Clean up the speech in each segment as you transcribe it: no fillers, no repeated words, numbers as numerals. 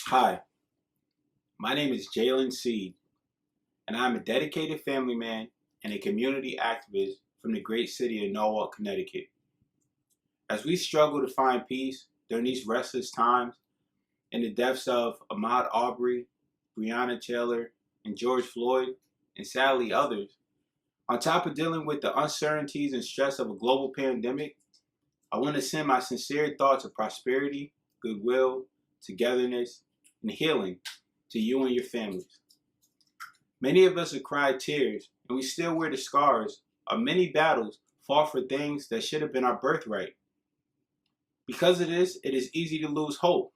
Hi, my name is Jalin, and I'm a dedicated family man and a community activist from the great city of Norwalk, Connecticut. As we struggle to find peace during these restless times and the deaths of Ahmaud Arbery, Breonna Taylor, and George Floyd, and sadly others, on top of dealing with the uncertainties and stress of a global pandemic, I want to send my sincere thoughts of prosperity, goodwill, togetherness, and healing to you and your families. Many of us have cried tears, and we still wear the scars of many battles fought for things that should have been our birthright. Because of this, it is easy to lose hope.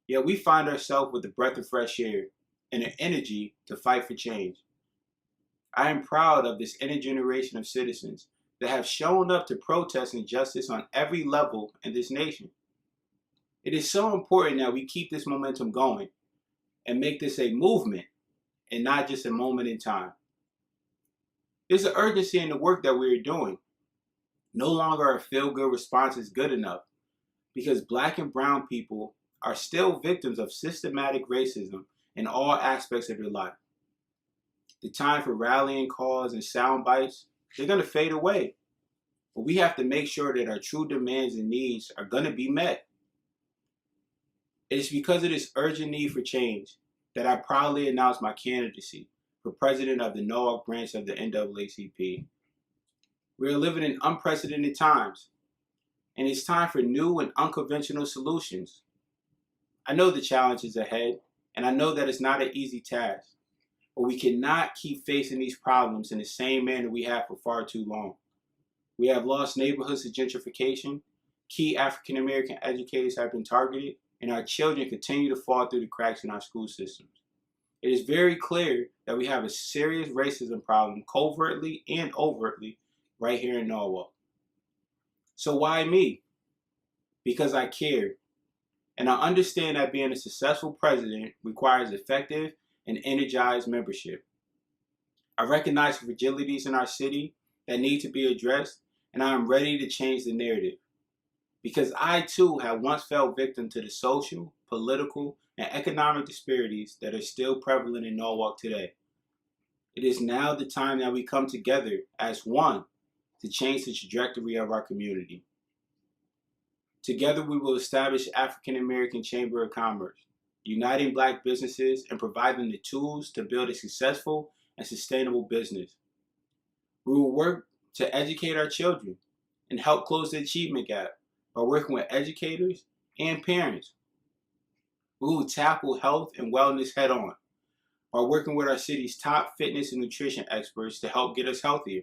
Yet we find ourselves with a breath of fresh air and an energy to fight for change. I am proud of this intergeneration of citizens that have shown up to protest injustice on every level in this nation. It is so important that we keep this momentum going and make this a movement and not just a moment in time. There's an urgency in the work that we are doing. No longer a feel-good response is good enough because Black and brown people are still victims of systematic racism in all aspects of their life. The time for rallying calls and sound bites, they're going to fade away. But we have to make sure that our true demands and needs are going to be met. It is because of this urgent need for change that I proudly announce my candidacy for president of the Norwalk branch of the NAACP. We are living in unprecedented times, and it's time for new and unconventional solutions. I know the challenges ahead, and I know that it's not an easy task, but we cannot keep facing these problems in the same manner we have for far too long. We have lost neighborhoods to gentrification, key African American educators have been targeted, and our children continue to fall through the cracks in our school systems. It is very clear that we have a serious racism problem covertly and overtly right here in Norwalk. So why me? Because I care. And I understand that being a successful president requires effective and energized membership. I recognize the fragilities in our city that need to be addressed, and I am ready to change the narrative. Because I too have once fell victim to the social, political, and economic disparities that are still prevalent in Norwalk today. It is now the time that we come together as one to change the trajectory of our community. Together we will establish African American Chamber of Commerce, uniting Black businesses and providing the tools to build a successful and sustainable business. We will work to educate our children and help close the achievement gap by working with educators and parents. We will tackle health and wellness head on by working with our city's top fitness and nutrition experts to help get us healthier.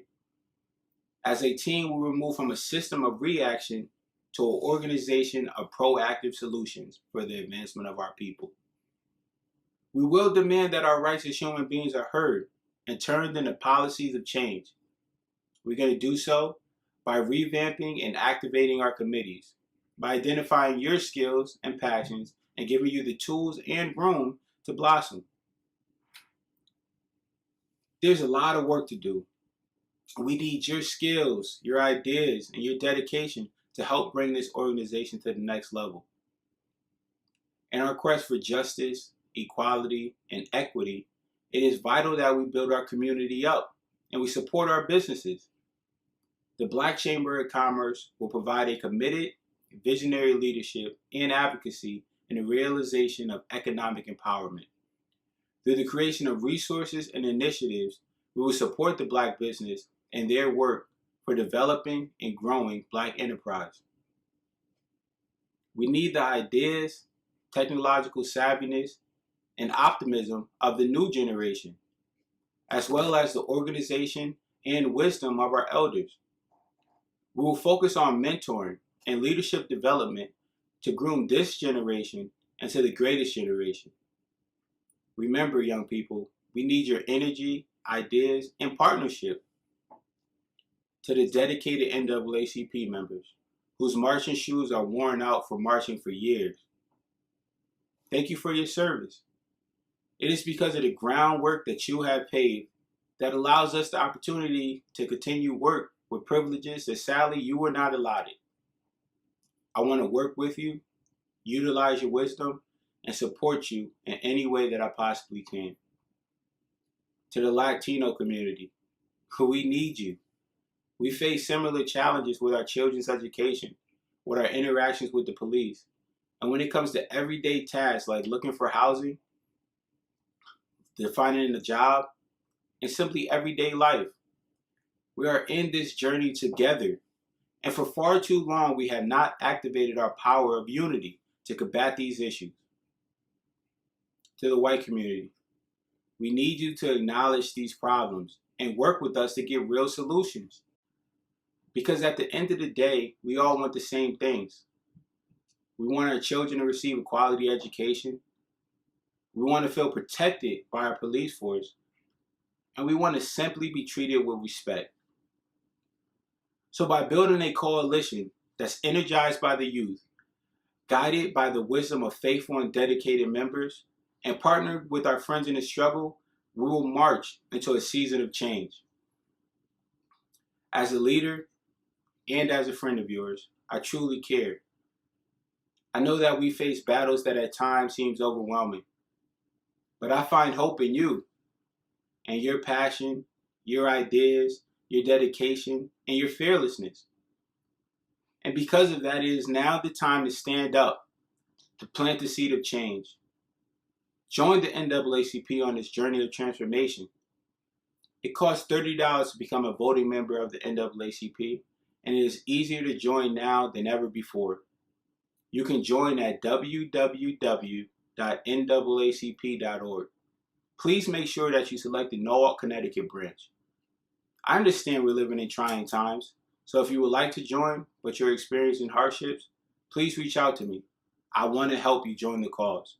As a team, we will move from a system of reaction to an organization of proactive solutions for the advancement of our people. We will demand that our rights as human beings are heard and turned into policies of change. We're going to do so by revamping and activating our committees, by identifying your skills and passions and giving you the tools and room to blossom. There's a lot of work to do. We need your skills, your ideas, and your dedication to help bring this organization to the next level. In our quest for justice, equality, and equity, it is vital that we build our community up and we support our businesses. The Black Chamber of Commerce will provide a committed, visionary leadership and advocacy in the realization of economic empowerment. Through the creation of resources and initiatives, we will support the Black business and their work for developing and growing Black enterprise. We need the ideas, technological savviness, and optimism of the new generation, as well as the organization and wisdom of our elders. We will focus on mentoring and leadership development to groom this generation into the greatest generation. Remember, young people, we need your energy, ideas, and partnership. To the dedicated NAACP members, whose marching shoes are worn out for marching for years, thank you for your service. It is because of the groundwork that you have paved that allows us the opportunity to continue work with privileges that sadly you were not allotted. I want to work with you, utilize your wisdom, and support you in any way that I possibly can. To the Latino community, we need you. We face similar challenges with our children's education, with our interactions with the police, and when it comes to everyday tasks like looking for housing, finding a job, and simply everyday life. We are in this journey together, and for far too long we have not activated our power of unity to combat these issues. To the white community, we need you to acknowledge these problems and work with us to get real solutions. Because at the end of the day, we all want the same things. We want our children to receive a quality education. We want to feel protected by our police force. And we want to simply be treated with respect. So by building a coalition that's energized by the youth, guided by the wisdom of faithful and dedicated members, and partnered with our friends in the struggle, we will march into a season of change. As a leader and as a friend of yours, I truly care. I know that we face battles that at times seems overwhelming, but I find hope in you and your passion, your ideas, your dedication, and your fearlessness. And because of that, it is now the time to stand up, to plant the seed of change. Join the NAACP on this journey of transformation. It costs $30 to become a voting member of the NAACP, and it is easier to join now than ever before. You can join at www.naacp.org. Please make sure that you select the Norwalk, Connecticut branch. I understand we're living in trying times, so if you would like to join, but you're experiencing hardships, please reach out to me. I want to help you join the cause.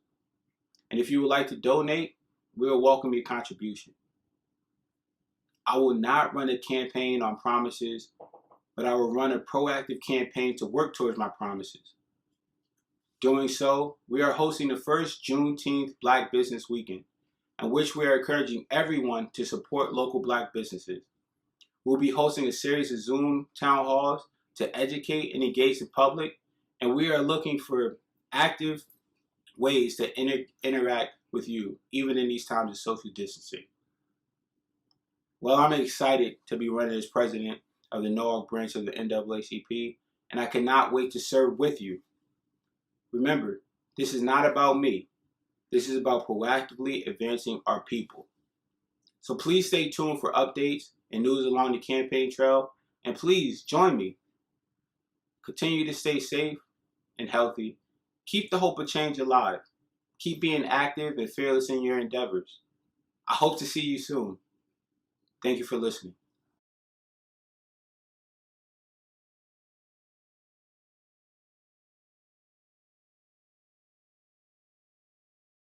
And if you would like to donate, we'll welcome your contribution. I will not run a campaign on promises, but I will run a proactive campaign to work towards my promises. Doing so, we are hosting the first Juneteenth Black Business Weekend, in which we are encouraging everyone to support local Black businesses. We'll be hosting a series of Zoom town halls to educate and engage the public, and we are looking for active ways to interact with you, even in these times of social distancing. Well, I'm excited to be running as president of the Norwalk branch of the NAACP, and I cannot wait to serve with you. Remember, this is not about me. This is about proactively advancing our people. So please stay tuned for updates and news along the campaign trail, and please join me. Continue to stay safe and healthy. Keep the hope of change alive. Keep being active and fearless in your endeavors. I hope to see you soon. Thank you for listening.